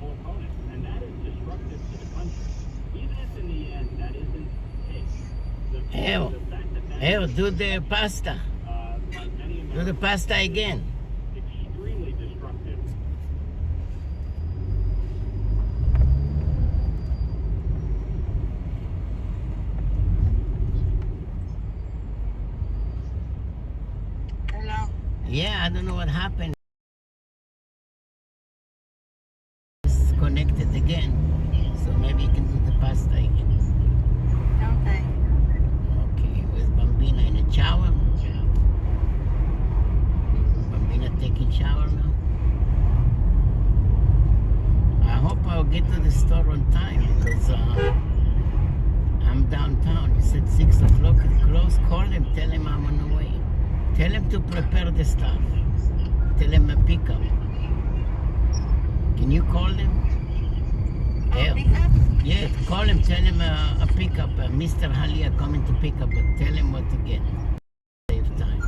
powerful opponent, and that is destructive to the country. Even if in the end that isn't the fact that do the pasta. like many Do the pasta again. extremely destructive. Hello. Yeah, I don't know what happened. It's connected again. So maybe you can do the pasta again. Okay. Okay, with Bambina in the shower. Bambina taking shower now. I hope I'll get to the store on time because I'm downtown. You said 6 o'clock it's closed. Call him, tell him I'm on the way. Tell him to prepare the stuff. Tell him a pickup. Can you call him? Yeah. Yeah, call him, tell him a pickup. Mr. Halia coming to pick up, but tell him what to get. Save time.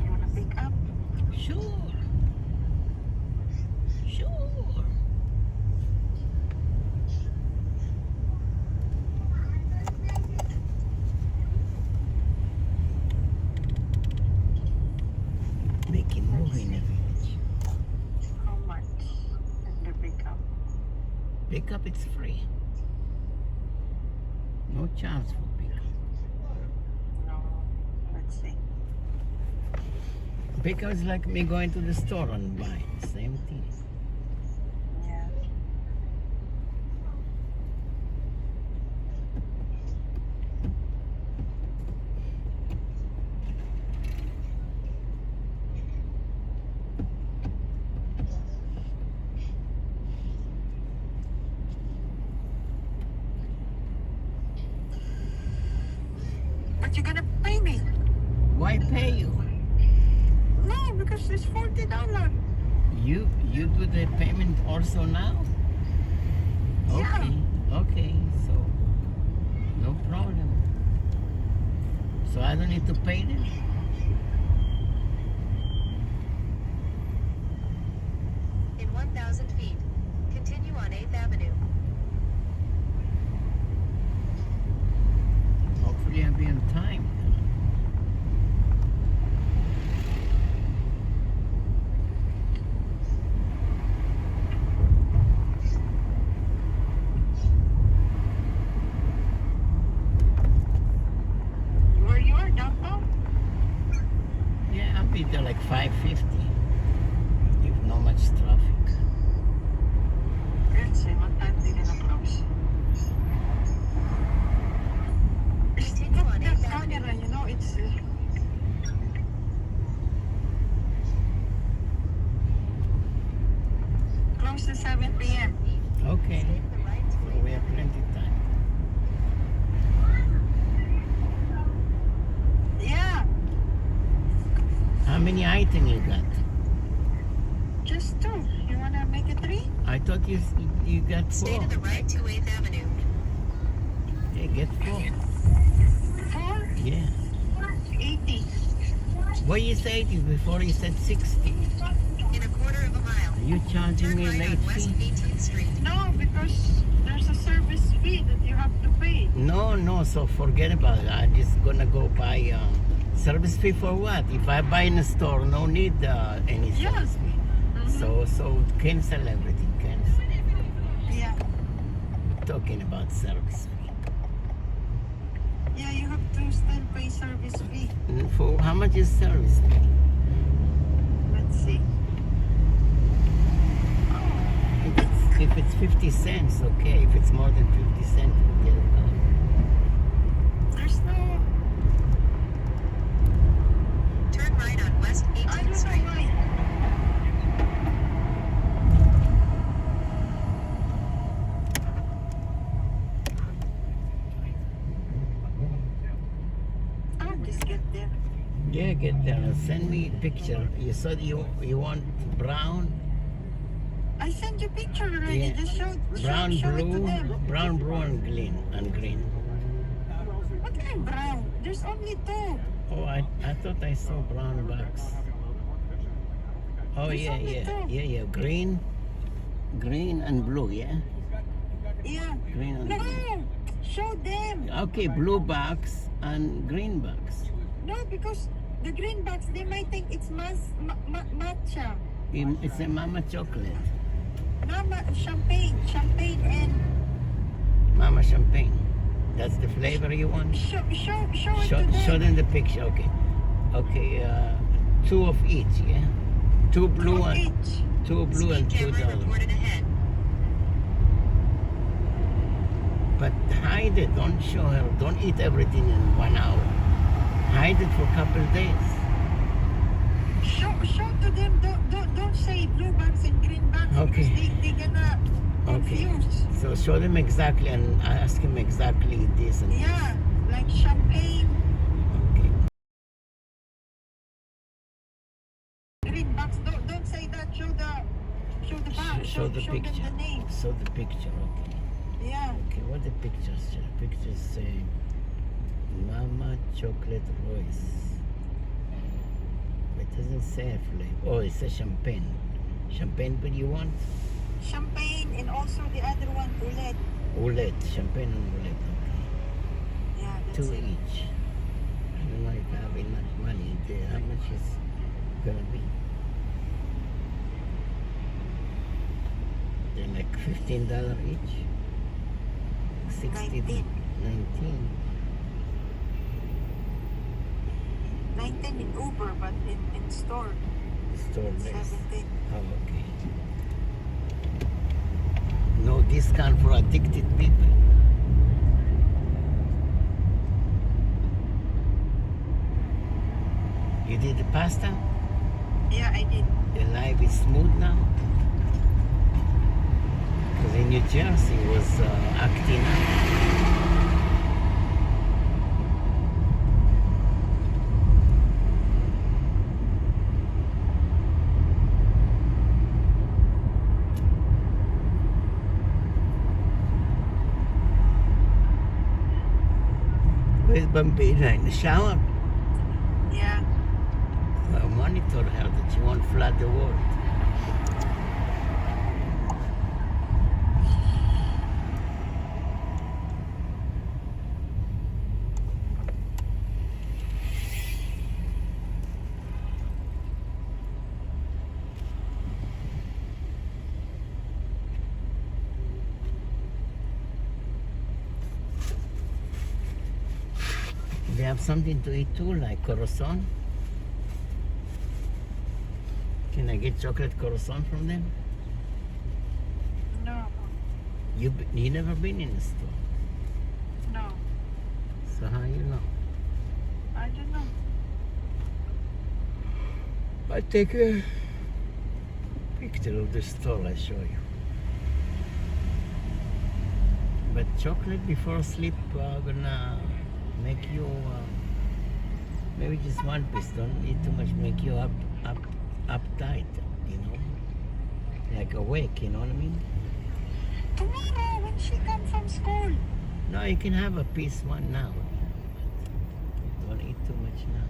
You wanna pick up? Sure. Sure. Making movie in the village. How much is the pickup? Pickup, it's free. No charge for pickup. No. Let's see. Pickup is like me going to the store and buying. Same thing. Yeah. But you're gonna pay me? Why pay you? No, because it's $40. You do the payment also now? Yeah. Okay, okay, so no problem. So I don't need to pay this? In 1,000 feet, continue on 8th Avenue. Hopefully I'll be on time. Where you are, downtown? Yeah, I'll be there like 5:50. If not much traffic. Let's see, what time they gonna close? Continue on The 8th Avenue. camera, you know, it's... close to 7 p.m. Okay, Take the right to so we have plenty of time. Yeah, How many items you got? just 2. You wanna make it 3? I thought you got Stay 4. to the right to 8th Avenue. Yeah, get 4. 4? Yeah. 80. What you said before you said 60. In a quarter of a mile. Are you charging Turn me right late on West fee? 18th Street. No, because there's a service fee that you have to pay. No, so forget about it. I'm just gonna go buy service fee for what? If I buy in a store, no need any Yeah. service fee. So cancel everything, cancel. Yeah. Talking about service fee. Yeah, you have to still pay service fee. For how much is service fee? Let's see. If it's 50 cents, okay. If it's more than 50 cents, forget about it. There's no... Turn right on West I 18th don't Street. know why. get there, send me a picture. You said you want brown, I sent you picture already. Yeah. Just show brown, it to blue, them. brown, blue, and green. What kind of brown? There's only two. Oh, I thought I saw brown box. Oh There's yeah, only yeah, two. yeah. Green and blue, yeah. Yeah. Green and blue. No, show them. Okay, blue box and green box. No, because the green box, they might think it's matcha. It's a mama chocolate. Mama, champagne and Mama champagne. That's the flavor you want? show it to Show them. them the picture, okay. Okay, two of each, yeah? Two blue Two and each. two blue and $2. reported ahead. But hide it, don't show her, don't eat everything in 1 hour. Hide it for a couple of days. Show to them. Don't say blue box and green box. Okay. Because they gonna Okay. confuse. So show them exactly and ask him exactly this and Yeah, like champagne, okay. green box. Don't say that. Show the box. Show the them picture. the name. Show the picture, okay. Yeah. Okay, what the pictures say? Pictures say Mama Chocolate Royce. It doesn't say a flavor. Oh, it says champagne. Champagne, what do you want? Champagne and also the other one, Olet. Olet, champagne and olet. Okay. Yeah, that's Two it. each. I don't know if I have enough money there. How much is gonna be? They're like $15 each. 60, 19. 19. 19 in Uber, but in store, Store less. 17. Oh, okay. No discount for addicted people. You did the pasta? Yeah, I did. The life is smooth now? Because in New Jersey it was acting up. Where's Bambina? In the shower? Yeah. Well, monitor her that she won't flood the world. They have something to eat too, like croissant. Can I get chocolate croissant from them? No. You never been in the store, No. so how you know? I don't know. I take a picture of the store, I show you. But chocolate before sleep gonna make you maybe just one piece. Don't eat too much. Make you uptight, you know, like awake. You know what I mean? Tomorrow when she comes from school. No, you can have a piece one now. But don't eat too much now.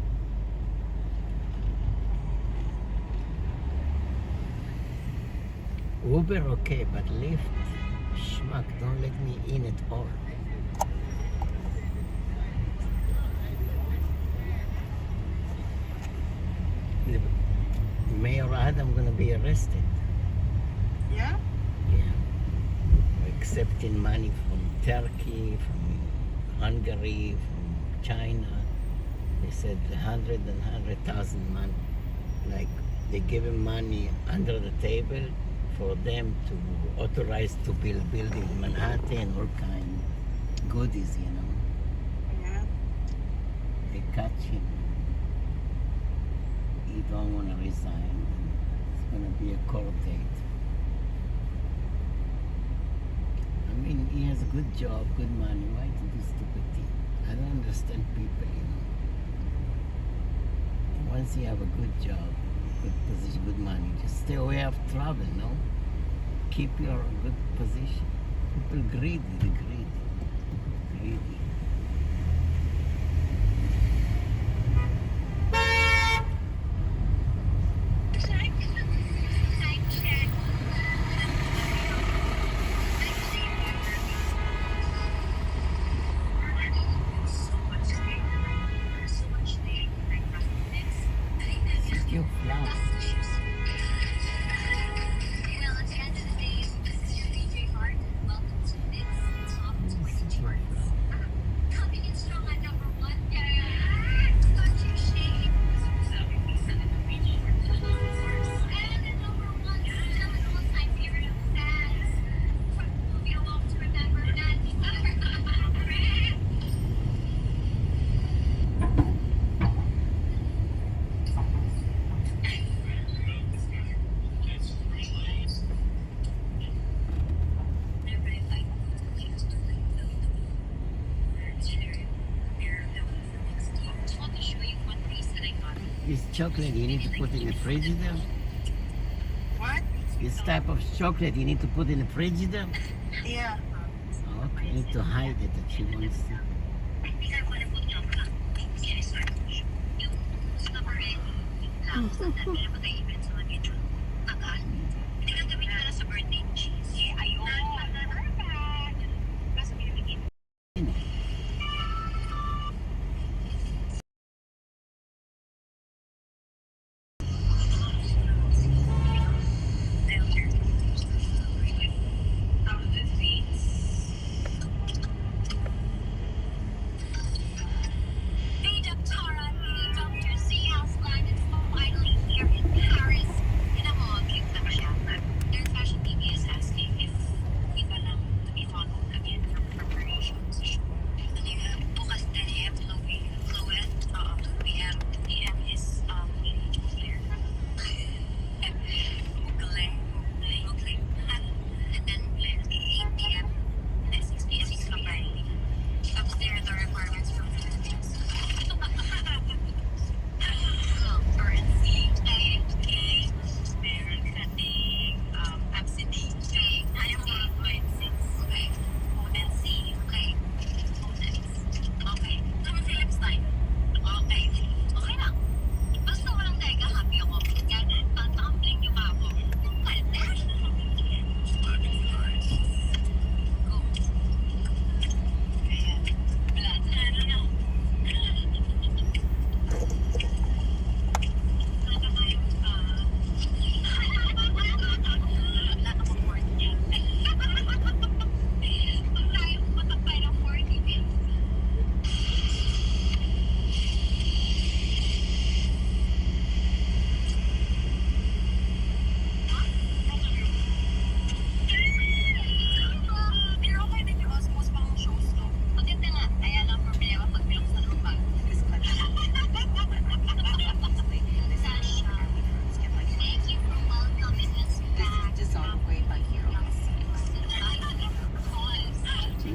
Uber okay, but Lyft, schmuck, don't let me in at all. The Mayor Adam gonna be arrested. Yeah. Yeah. Accepting money from Turkey, from Hungary, from China. They said 100,000 man. Like they give him money under the table for them to authorize to build building in Manhattan, all kind goodies, you know. Yeah. They catch him. He don't want to resign. It's gonna be a court date. I mean, he has a good job, good money. Why to do stupid thing? I don't understand people, you know. once you have a good job, good position, good money, just stay away of trouble, no? Keep your good position. People greedy, they greedy. Greedy. Cute flower. This chocolate you need to put in the frigidaire. What? This type of chocolate you need to put in the frigidaire. Yeah. Okay, you need to hide it that she wants to.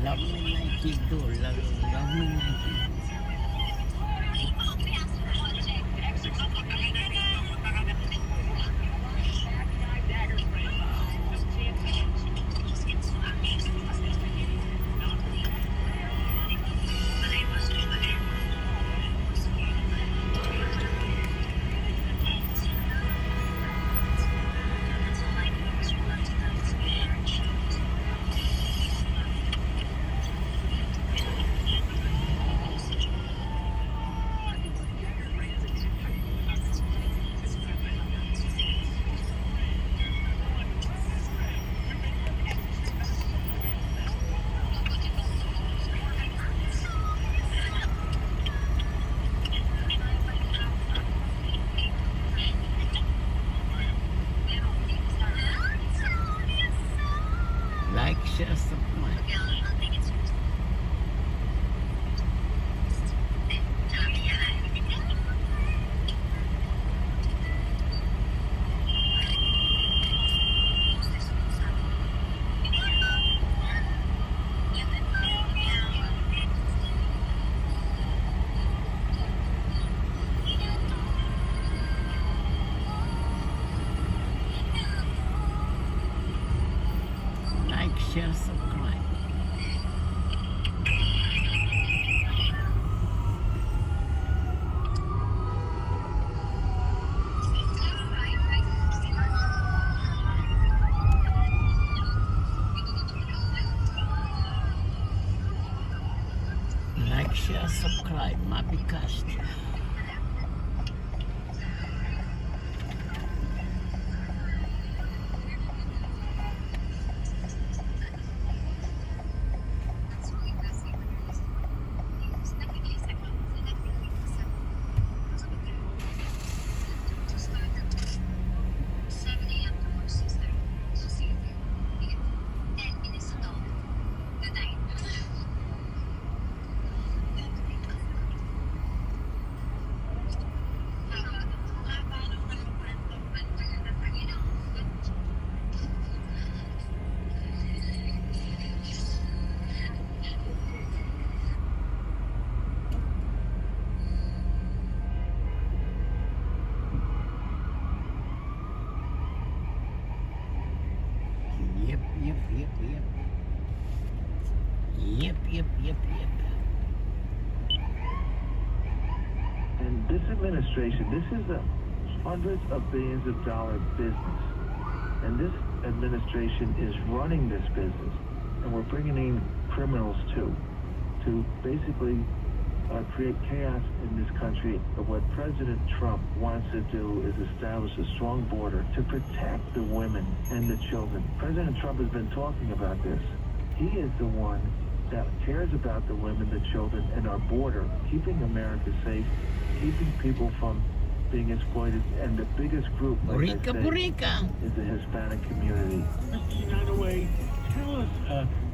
Love me like you do. Love me like you do. share, subscribe. Like, share, subscribe. מה ביקשתי? Yep. And this administration, this is a hundreds of billions of dollar business. And this administration is running this business. And we're bringing in criminals too, to basically create chaos in this country. But what President Trump wants to do is establish a strong border to protect the women and the children. President Trump has been talking about this. He is the one that cares about the women, the children, and our border, keeping America safe, keeping people from being exploited. And the biggest group, like I say, is the Hispanic community. Mr. Nottoway, tell us,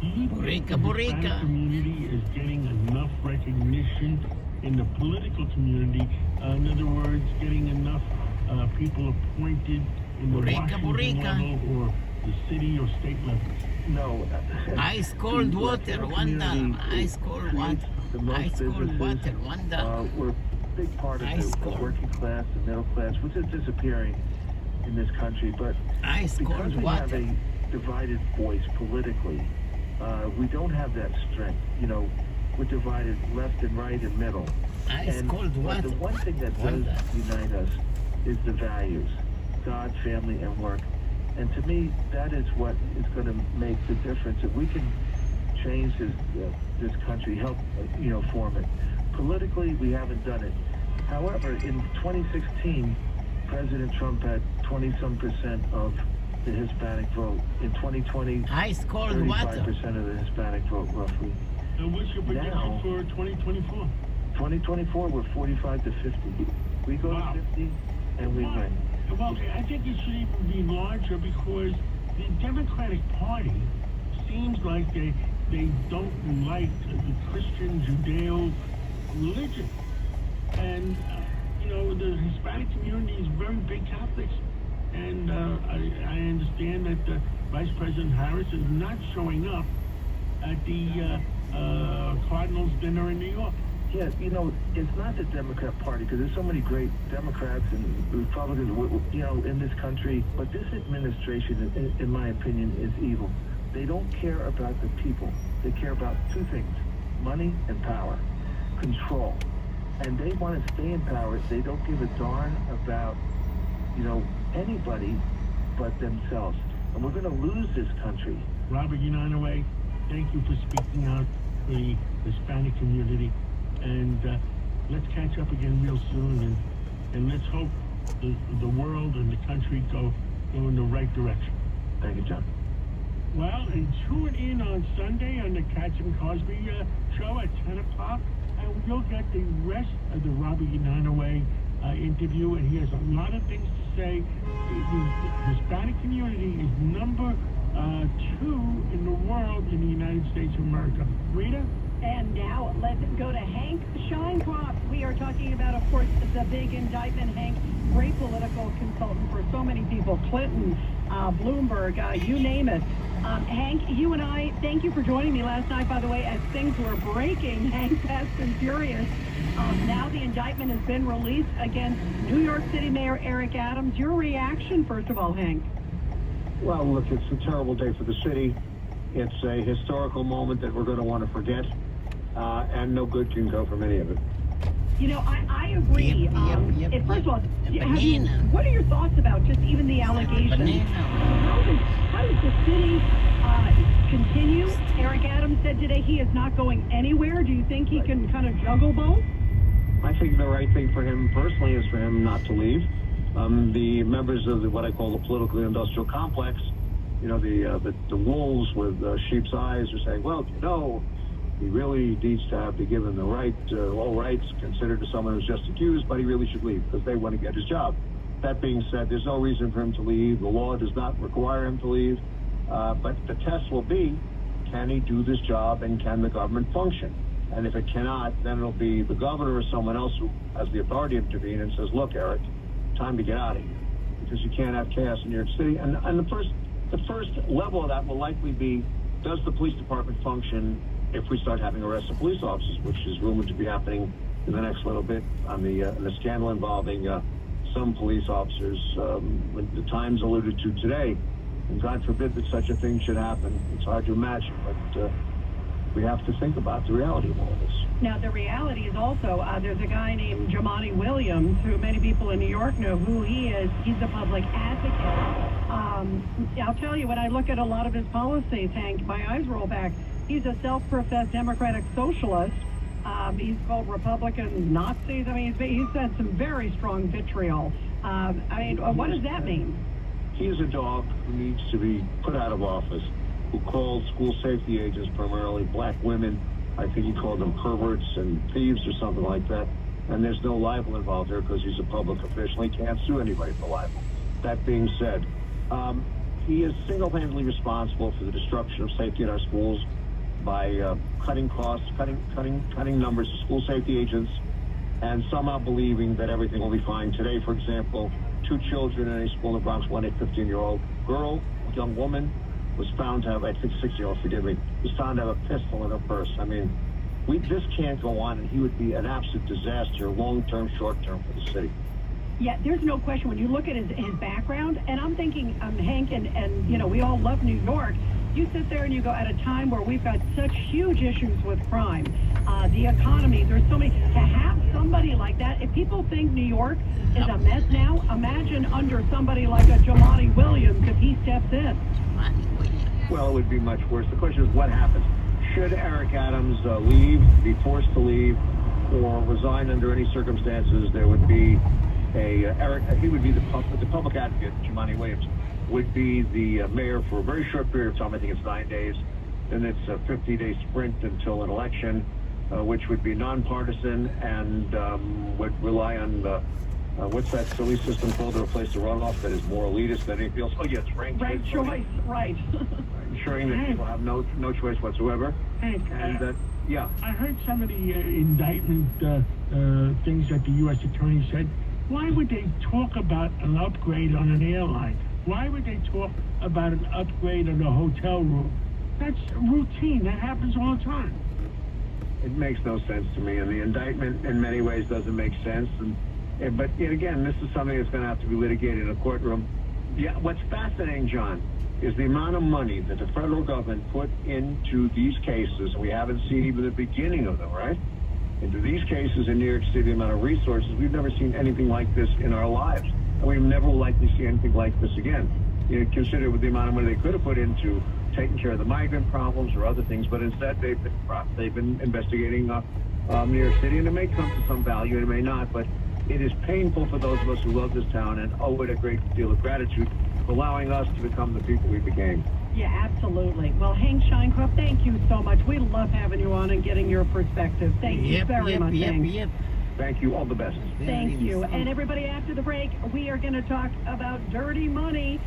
do you think the Hispanic community is getting enough recognition in the political community? In other words, getting enough people appointed in the Washington level or the city or state level? No. Ice cold water, $1. Ice cold water. Ice cold water, $1. We're a big part of the working class, the middle class, which is disappearing in this country. But because we have a divided voice politically, we don't have that strength. You know, we're divided left and right and middle. But the one thing that does unite us is the values: God, family, and work. And to me, that is what is going to make the difference. If we can change this country, help form it. Politically, we haven't done it. However, in 2016, President Trump had 20-some% of the Hispanic vote. In 2020, 35% of the Hispanic vote, roughly. And what's your prediction for 2024? 2024, we're 45 to 50. We go to 50, and we win. Well, I think it should even be larger because the Democratic Party seems like they don't like the Christian Judeo religion. And, the Hispanic community is very big Catholics. And I understand that Vice President Harris is not showing up at the Cardinals dinner in New York. Yeah, it's not the Democrat Party, because there's so many great Democrats and Republicans, in this country. But this administration, in my opinion, is evil. They don't care about the people. They care about two things: money and power, control. And they want to stay in power. They don't give a darn about, anybody but themselves. And we're going to lose this country. Robert Nottoway, thank you for speaking out for the Hispanic community. And let's catch up again real soon, and let's hope the world and the country go in the right direction. Thank you, John. Well, and tune in on Sunday on the Katz and Cosby show at 10 o'clock, and you'll get the rest of the Robert Nottoway interview, and he has a lot of things to say. The Hispanic community is number 2 in the world in the United States of America. Rita? And now let's go to Hank Sheincroft. We are talking about, of course, the big indictment. Hank, great political consultant for so many people, Clinton, Bloomberg, you name it. Hank, you and I, thank you for joining me last night, by the way, as things were breaking. Hank, fast and furious. Now the indictment has been released against New York City Mayor Eric Adams. Your reaction, first of all, Hank? Well, look, it's a terrible day for the city. It's a historical moment that we're going to want to forget, and no good can go from any of it. You know, I agree. First of all, what are your thoughts about just even the allegations? How does the city continue? Eric Adams said today he is not going anywhere. Do you think he can kind of juggle both? I think the right thing for him personally is for him not to leave. The members of what I call the political industrial complex, you know, the wolves with sheep's eyes are saying, well, you know, he really needs to be given the right, all rights considered to someone who's just accused, but he really should leave because they want to get his job. That being said, there's no reason for him to leave. The law does not require him to leave. But the test will be, can he do this job and can the government function? And if it cannot, then it'll be the governor or someone else who has the authority to intervene and says, look, Eric, time to get out of here because you can't have chaos in New York City. And the first level of that will likely be, does the police department function if we start having arrests of police officers, which is rumored to be happening in the next little bit on the scandal involving some police officers, the Times alluded to today. And God forbid that such a thing should happen. It's hard to imagine, but we have to think about the reality of all of this. Now, the reality is also, there's a guy named Jamani Williams, who many people in New York know who he is. He's a public advocate. I'll tell you, when I look at a lot of his policies, Hank, my eyes roll back. He's a self-professed democratic socialist. He's called Republican Nazis. I mean, he's said some very strong vitriol. What does that mean? He is a dog who needs to be put out of office, who called school safety agents, primarily black women. I think he called them perverts and thieves or something like that. And there's no libel involved there because he's a public official. He can't sue anybody for libel. That being said, he is single-handedly responsible for the destruction of safety in our schools by cutting costs, cutting numbers of school safety agents, and somehow believing that everything will be fine. Today, for example, 2 children in a school in the Bronx, one a 15-year-old girl, a young woman, was found to have, I think 6-year-old, forgive me, was found to have a pistol in her purse. I mean, this can't go on, and he would be an absolute disaster, long-term, short-term for the city. Yeah, there's no question. When you look at his background, and I'm thinking, Hank, and you know, we all love New York. You sit there and you go, at a time where we've got such huge issues with crime, the economy, there's so many, to have somebody like that, if people think New York is a mess now, imagine under somebody like a Jamani Williams if he steps in. Well, it would be much worse. The question is, what happens? Should Eric Adams leave, be forced to leave, or resign under any circumstances? There would be he would be the public advocate, Jamani Williams, would be the mayor for a very short period of time. I think it's 9 days. Then it's a 50-day sprint until an election, which would be nonpartisan and would rely on what's that silly system called to replace the runoff that is more elitist than anything else? Oh, yes, ranked choice, right. Ensuring that people have no choice whatsoever. Hank, and yeah. I heard some of the indictment things that the U.S. Attorney said. Why would they talk about an upgrade on an airline? Why would they talk about an upgrade on a hotel room? That's routine. That happens all the time. It makes no sense to me, and the indictment in many ways doesn't make sense. But yet again, this is something that's going to have to be litigated in a courtroom. Yeah, what's fascinating, John, is the amount of money that the federal government put into these cases, and we haven't seen even the beginning of them, right? Into these cases in New York City, the amount of resources, we've never seen anything like this in our lives. And we never will likely see anything like this again. You know, consider with the amount of money they could have put into taking care of the migrant problems or other things, but instead they've been investigating New York City, and it may come to some value, and it may not, but it is painful for those of us who love this town and owe it a great deal of gratitude for allowing us to become the people we became. Yeah, absolutely. Well, Hank Scheincroft, thank you so much. We love having you on and getting your perspective. Thank you very much, Hank. Thank you. All the best. Thank you. And everybody, after the break, we are going to talk about dirty money.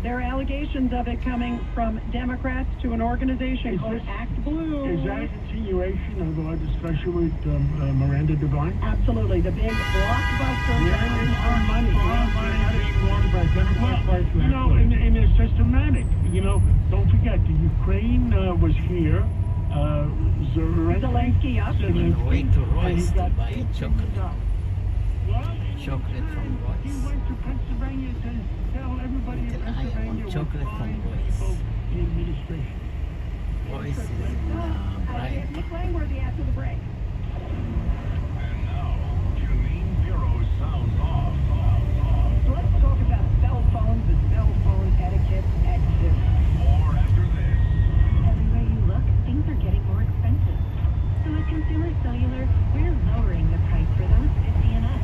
There are allegations of it coming from Democrats to an organization called Act Blue. Is that a continuation of our discussion with Miranda Devine? Absolutely. The big blockbuster. You know, and it's systematic. You know, don't forget, the Ukraine was here. Zelensky up. On the way to Royce to buy a chocolate. What? Chocolate from He Royce. went to Pennsylvania to tell everybody in Pennsylvania chocolate from fine Royce. people in the administration. voice is bright. Nick Langworthy after the break. And now, Janine Pirro's sounds off. So let's talk about cell phones and cell phone etiquette exit. More after this. Everywhere you look, things are getting more expensive. So at Consumer Cellular, we're lowering the price for those 50 and up.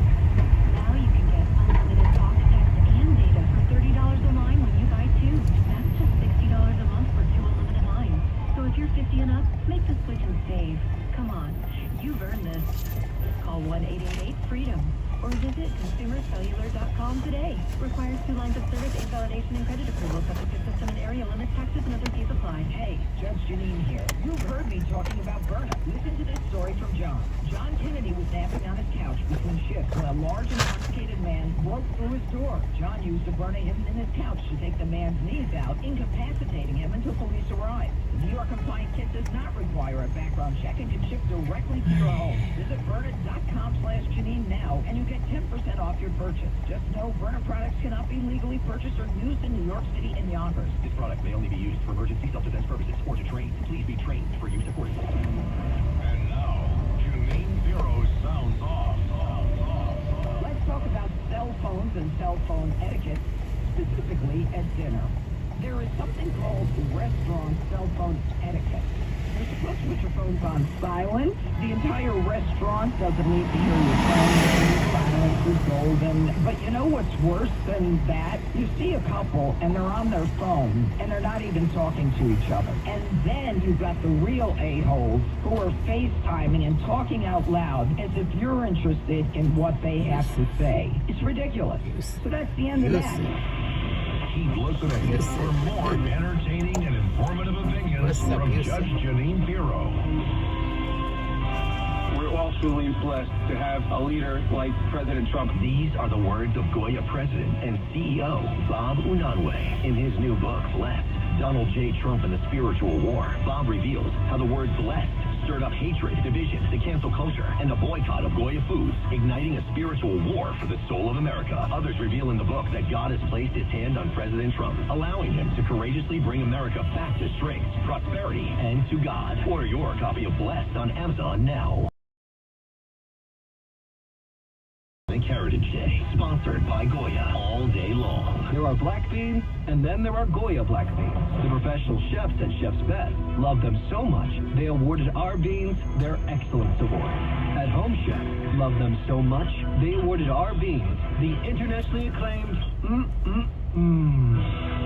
Now you can get unlimited talk, text, and data for $30 a line when you buy two. That's just $60 a month for 2 unlimited lines. So if you're 50 and up, make the switch and save. Come on, you've earned this. Call 1-888-FREEDOM or visit consumercellular.com today. Requires 2 lines of service, 8 validation and credit approval, subject to system and area limits, taxes and other fees apply. Hey, Judge Janine here. You've heard me talking about burnout. Listen to this story from John. John Kennedy was napping on his couch between shifts when a large intoxicated man broke through his door. John used a burner in his couch to take the man's knees out, incapacitating him until police arrived. The New York compliant kit does not require a background check and can ship directly to your home. Visit Burnit.com/Janine now and you get 10% off your purchase. Just know burner products cannot be legally purchased or used in New York City and Yonkers. This product may only be used for emergency self-defense purposes or to train. Please be trained for use accordingly. And now, Janine Pirro's sounds off. Let's talk about cell phones and cell phone etiquette, specifically at dinner. There is something called restaurant cell phone etiquette. You're supposed to put your phones on silent. The entire restaurant doesn't need to hear your phone. Silence is golden. But you know what's worse than that? You see a couple and they're on their phone and they're not even talking to each other. And then you've got the real a-holes who are FaceTiming and talking out loud as if you're interested in what they have to say. It's ridiculous. So that's the end of that. Keep listening for more entertaining and informative opinions from Judge Janine Pirro. We're also blessed to have a leader like President Trump. These are the words of Goya President and CEO Bob Unanue. In his new book, Blessed, Donald J. Trump and the Spiritual War, Bob reveals how the word blessed stirred up hatred, division, the cancel culture, and the boycott of Goya foods, igniting a spiritual war for the soul of America. Others reveal in the book that God has placed his hand on President Trump, allowing him to courageously bring America back to strength, prosperity, and to God. Order your copy of Blessed on Amazon now. Heritage Day, sponsored by Goya, all day long. There are black beans, and then there are Goya black beans. The professional chefs at Chef's Best love them so much, they awarded our beans their Excellence Award. At Home Chef, love them so much, they awarded our beans the internationally acclaimed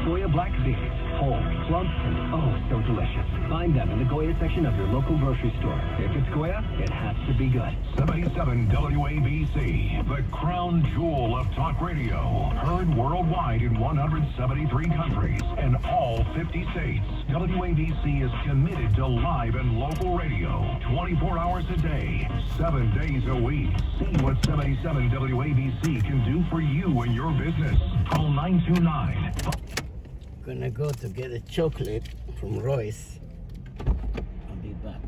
Goya black beans. Whole, plump, and oh so delicious. Find them in the Goya section of your local grocery store. If it's Goya, it has to be good. 77 WABC, the crown jewel of talk radio. Heard worldwide in 173 countries and all 50 states. WABC is committed to live and local radio 24 hours a day, 7 days a week. See what 77 WABC can do for you and your business. Call 929. Gonna go to get a chocolate from Royce. I'll be back.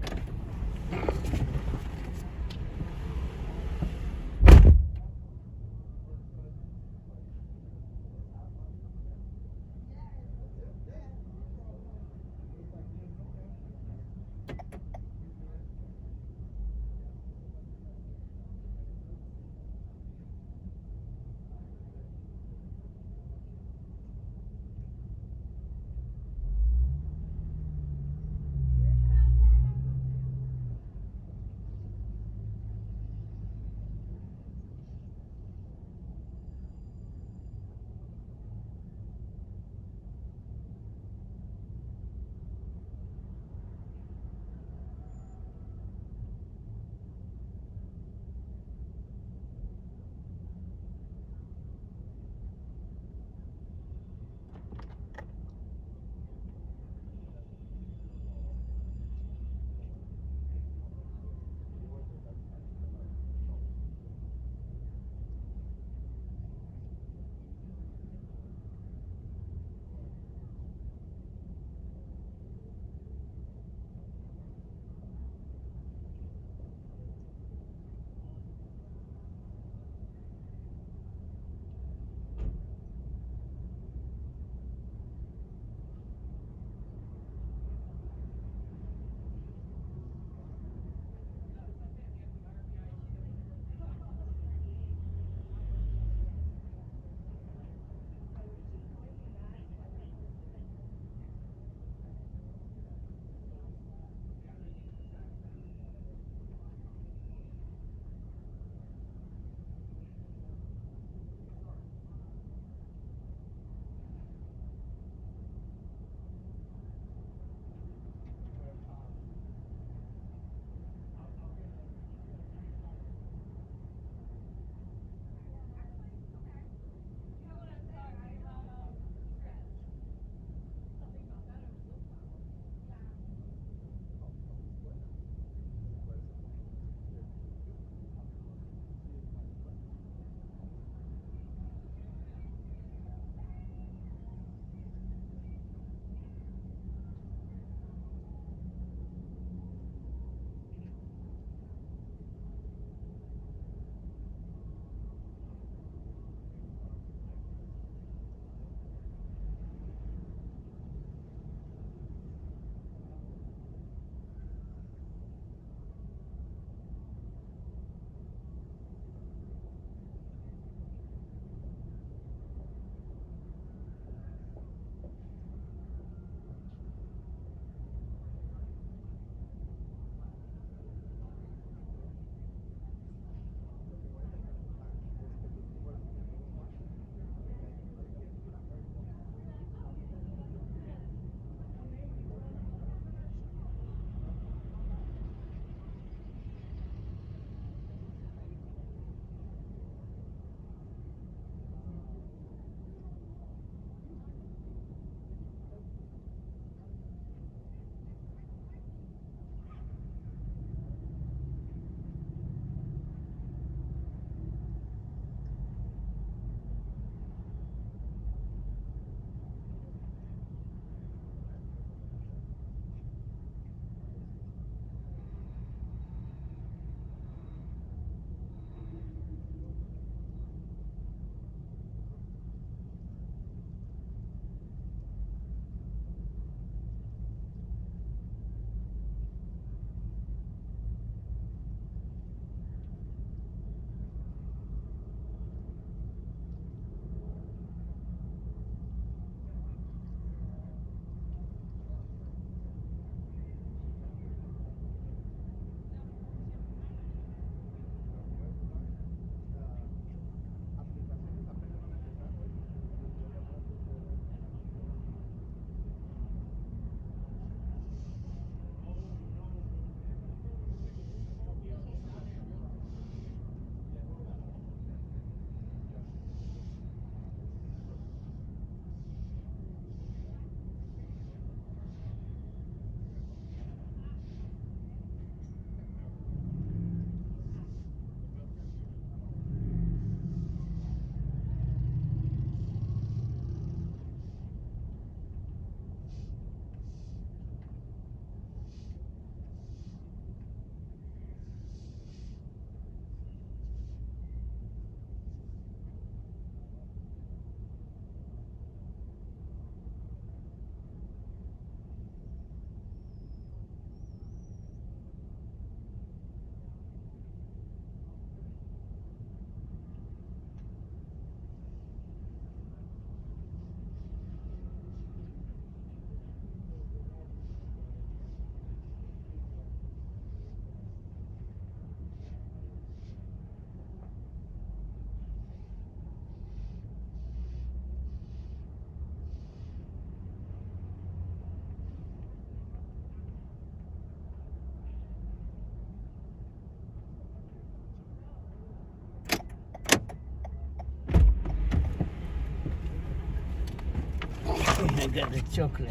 I got the chocolate.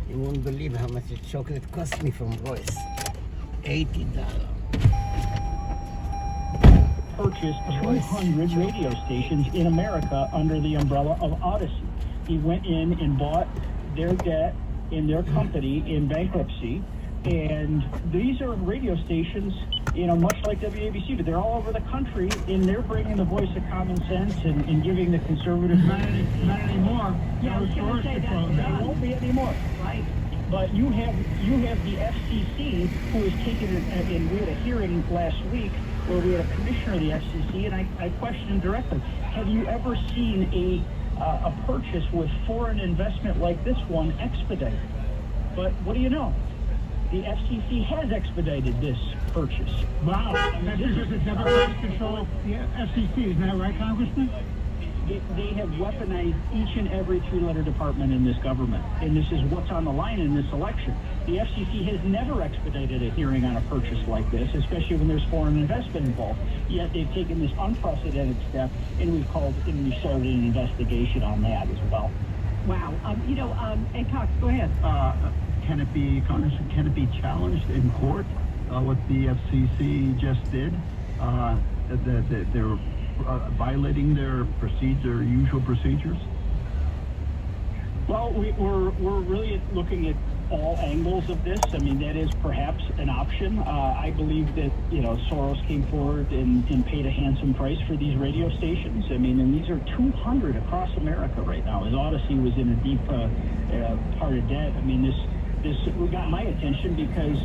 You won't believe how much the chocolate cost me from Royce. $80. Purchased 200 radio stations in America under the umbrella of Odyssey. He went in and bought their debt in their company in bankruptcy. And these are radio stations, much like WABC, but they're all over the country, and they're bringing the voice of common sense and giving the conservative... Not anymore. Yeah, I was going to say that. There won't be anymore. Right. But you have the FCC, who has taken it, and we had a hearing last week where we had a commissioner of the FCC, and I questioned him directly. Have you ever seen a purchase with foreign investment like this one expedited? But what do you know? The FCC has expedited this purchase. Wow, that's because it's Democrats control the FCC, isn't that right, Congressman? They have weaponized each and every three-letter department in this government, and this is what's on the line in this election. The FCC has never expedited a hearing on a purchase like this, especially when there's foreign investment involved. Yet they've taken this unprecedented step, and we started an investigation on that as well. Wow. Hey, Cox, go ahead. Congressman, can it be challenged in court, what the FCC just did? That they're violating their usual procedures? Well, we're really looking at all angles of this. I mean, that is perhaps an option. I believe that, Soros came forward and paid a handsome price for these radio stations. I mean, and these are 200 across America right now, as Odyssey was in a deep part of debt. I mean, this got my attention because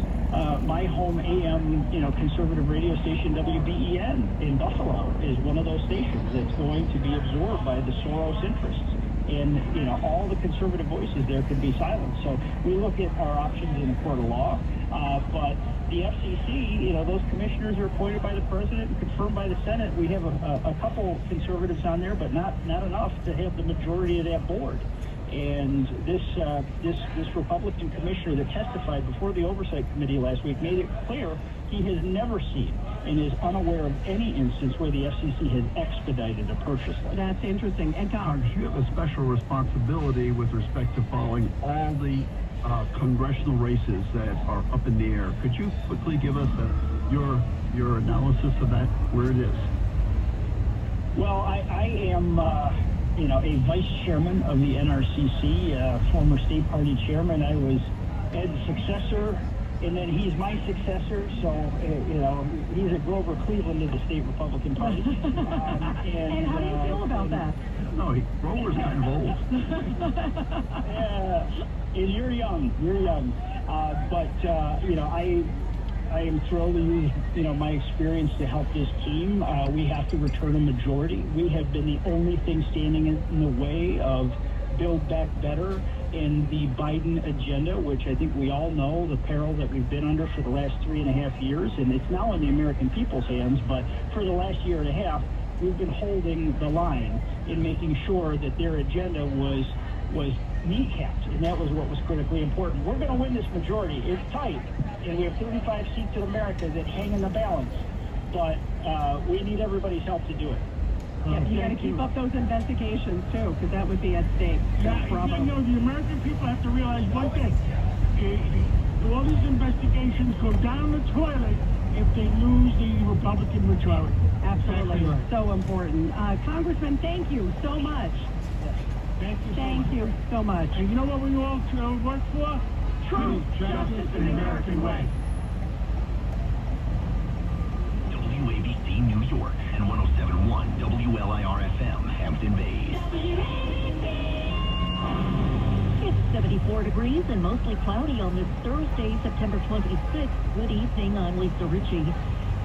my home AM, conservative radio station, WBEN in Buffalo, is one of those stations that's going to be absorbed by the Soros interests. And, all the conservative voices there could be silenced. So we look at our options in a court of law. But the FCC, those commissioners are appointed by the president and confirmed by the Senate. We have a couple conservatives on there, but not enough to have the majority of that board. And this Republican commissioner that testified before the Oversight Committee last week made it clear he has never seen and is unaware of any instance where the FCC has expedited a purchase like that. That's interesting. And Congress, you have a special responsibility with respect to following all the congressional races that are up in the air. Could you quickly give us your analysis of that, where it is? Well, I am... a vice chairman of the NRCC, former state party chairman. I was Ed's successor, and then he's my successor. So, he's a Grover Cleveland of the state Republican Party. And how do you feel about that? No, Grover's kind of old. And you're young. I am thrilled to use, my experience to help this team. We have to return a majority. We have been the only thing standing in the way of Build Back Better in the Biden agenda, which I think we all know the peril that we've been under for the last 3.5 years. And it's now in the American people's hands, but for the last year and a half, we've been holding the line in making sure that their agenda was kneecapped, and that was what was critically important. We're going to win this majority. It's tight, and we have 35 seats in America that hang in the balance, but we need everybody's help to do it. Yeah, you got to keep up those investigations, too, because that would be at stake. Yeah, bravo. the American people have to realize one thing. All these investigations go down the toilet if they lose the Republican majority. Absolutely. Exactly right. So important. Congressman, thank you so much. Thank you so much. And you know what we all work for? Truth, justice, and the American way. WABC New York and 107.1 WLIR-FM Hampton Bays. It's 74 degrees and mostly cloudy on this Thursday, September 26th. Good evening, I'm Lisa Ritchie.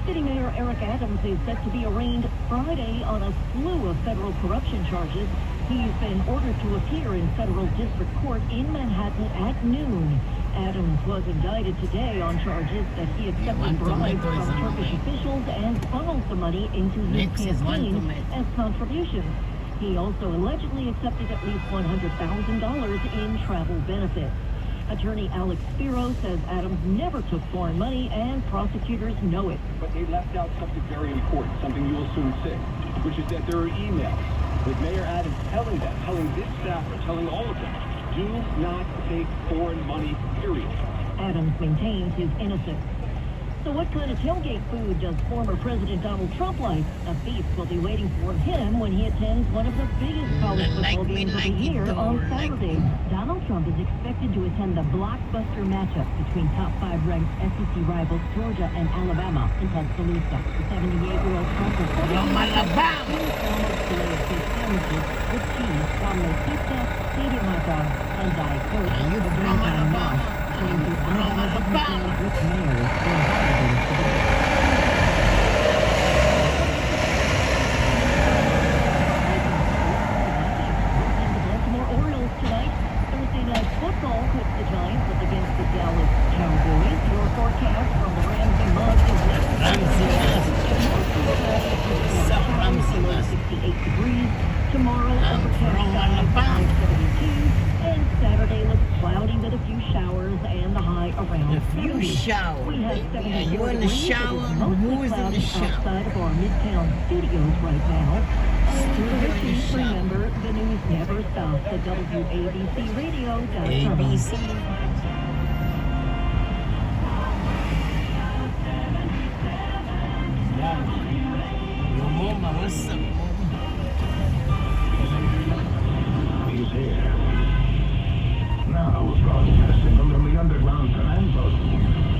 City Mayor Eric Adams is set to be arraigned Friday on a slew of federal corruption charges. He's been ordered to appear in federal district court in Manhattan at noon. Adams was indicted today on charges that he accepted bribes from Turkish officials and funneled the money into his campaign as contributions. He also allegedly accepted at least $100,000 in travel benefits. Attorney Alex Spiro says Adams never took foreign money, and prosecutors know it. But they left out something very important, something you will soon see, which is that there are emails with Mayor Adams telling this staffer, telling all of them, do not take foreign money, period. Adams maintains his innocence. So what kind of tailgate food does former President Donald Trump like? A feast will be waiting for him when he attends one of the biggest college football games of the year on Saturday. Donald Trump is expected to attend the blockbuster matchup between top 5 ranked SEC rivals Georgia and Alabama in Tuscaloosa. The 78-year-old Trump will From Alabama. sandwiches with cheese, caramel pizza, stadium hot dogs, and Diet Coke. Are you from Alabama? From Alabama. Which mayors football puts the Giants up against the Dallas Cowboys. Your forecast from the Ramsey Mug is next. Ramsey Mug. 68 degrees. Tomorrow, I'm from Alabama. 72. And Saturday looks cloudy with a few showers and the high around A few 70. showers. We have Are 74 you in the degrees. shower? It is mostly Who is in the cloudy shower? outside of our Midtown studios right now. And remember, the news never stops at WABCRadio.com. ABC. Yo, Mama, what's up, Mama? He's here. Now broadcasting from the underground command post,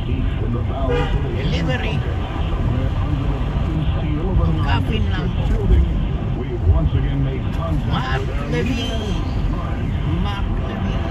deep in the bowels of the Delivery. somewhere under the steel of a Coffee district number. building, we've once again made contact Mark with our Levine. leader. Mark Levine.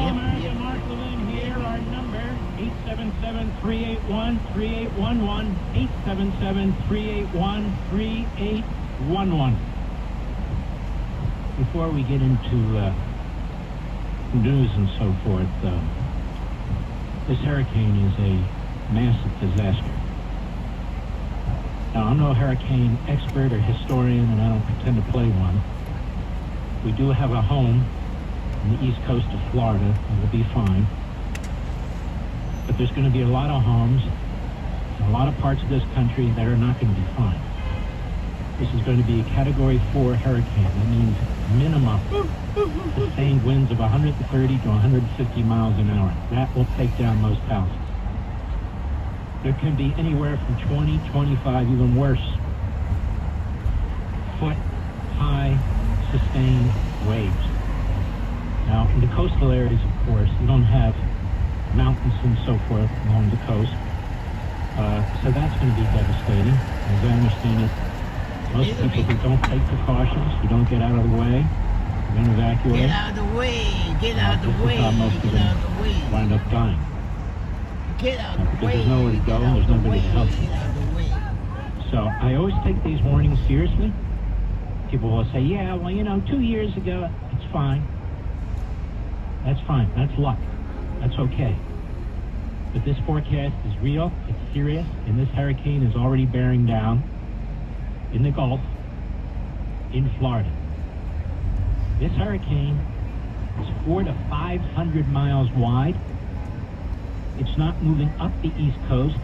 Mark Levin here. Our number, 877-381-3811, 877-381-3811. Before we get into news and so forth, this hurricane is a massive disaster. Now, I'm no hurricane expert or historian, and I don't pretend to play one. We do have a home on the east coast of Florida, and we'll be fine. But there's going to be a lot of homes in a lot of parts of this country that are not going to be fine. This is going to be a Category 4 hurricane. That means minimum sustained winds of 130 to 150 miles an hour. That will take down most houses. There can be anywhere from 20, 25, even worse, foot-high sustained waves. Now, in the coastal areas, of course, you don't have mountains and so forth along the coast. So that's going to be devastating. As I understand it, most people who don't take precautions, who don't get out of the way, are going to evacuate. Get out of the way. Get out of the way. This is how most of Get them out of the way. wind up dying. Get out of the Because way. there's nowhere to go, Get out there's of the nobody way. to help you. Get out of the way. So I always take these warnings seriously. People will say, yeah, well, 2 years ago, it's fine. That's fine. That's luck. That's okay. But this forecast is real. It's serious. And this hurricane is already bearing down in the Gulf, in Florida. This hurricane is 400 to 500 miles wide. It's not moving up the East Coast.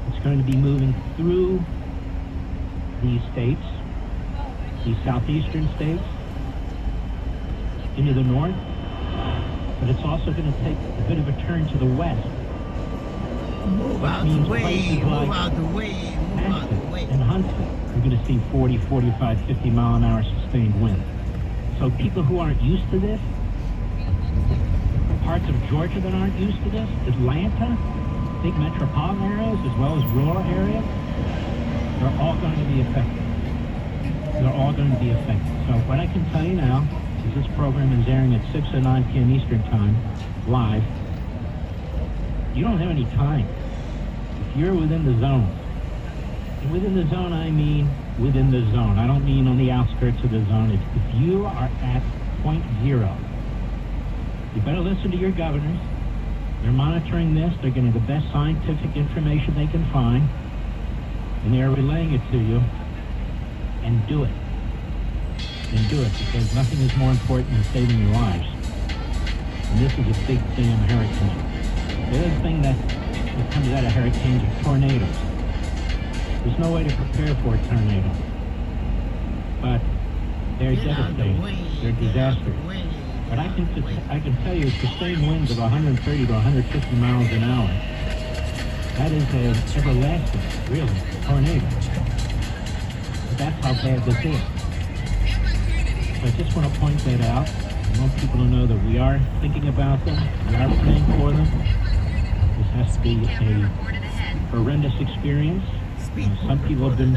It's going to be moving through these states, these southeastern states, into the north, but it's also going to take a bit of a turn to the west. Move out the way, move out the way, move out the way. In Huntsville, you're going to see 40, 45, 50 mile an hour sustained wind. So people who aren't used to this, parts of Georgia that aren't used to this, Atlanta, big metropolitan areas as well as rural areas, they're all going to be affected. They're all going to be affected. So what I can tell you now is this program is airing at 6 or 9 p.m. Eastern Time, live. You don't have any time. If you're within the zone, and within the zone I mean within the zone. I don't mean on the outskirts of the zone. If you are at point zero, you better listen to your governors. They're monitoring this. They're getting the best scientific information they can find, and they're relaying it to you. And do it. And do it, because nothing is more important than saving your lives. And this is a big damn hurricane. The other thing that comes out of hurricanes are tornadoes. There's no way to prepare for a tornado. But they're devastating. They're disastrous. But I can tell you sustained winds of 130 to 150 miles an hour. That is an everlasting, really, tornado. But that's how bad this is. So I just want to point that out. I want people to know that we are thinking about them. We are praying for them. This has to be a horrendous experience. Some people have been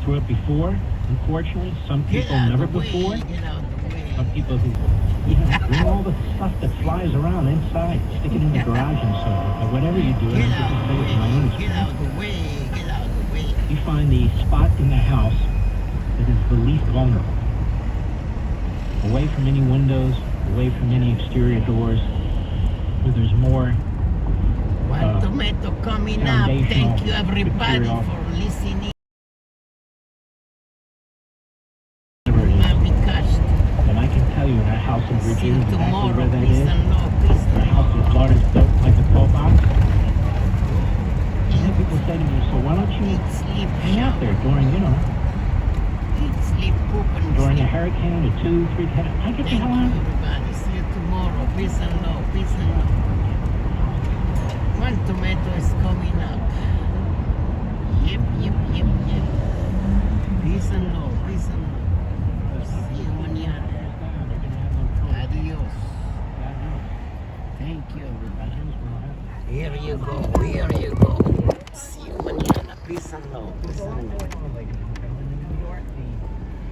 through it before, unfortunately. Some people never before. Some people who bring all the stuff that flies around inside, stick it in the garage and so on. But whatever you do, Get out of the way, get out of the way. You find the spot in the house that is the least vulnerable. Away from any windows, away from any exterior doors, where there's more One tomato coming up. Thank you everybody for listening. And I can tell you in our house in Virginia, exactly where that is. Our house is large, built like a 12 box. And people say to me, so why don't you hang out there during, during a hurricane or 2, 3, 10. I get the hell out. Everybody, see you tomorrow. Peace and love, peace and love. One tomato is coming up. Yep. Peace and love, peace and love. See you mañana. Adios. Thank you, everybody. Here you go. See you mañana. Peace and love, peace and love.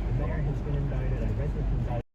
The mayor has been indicted. I read this indictment.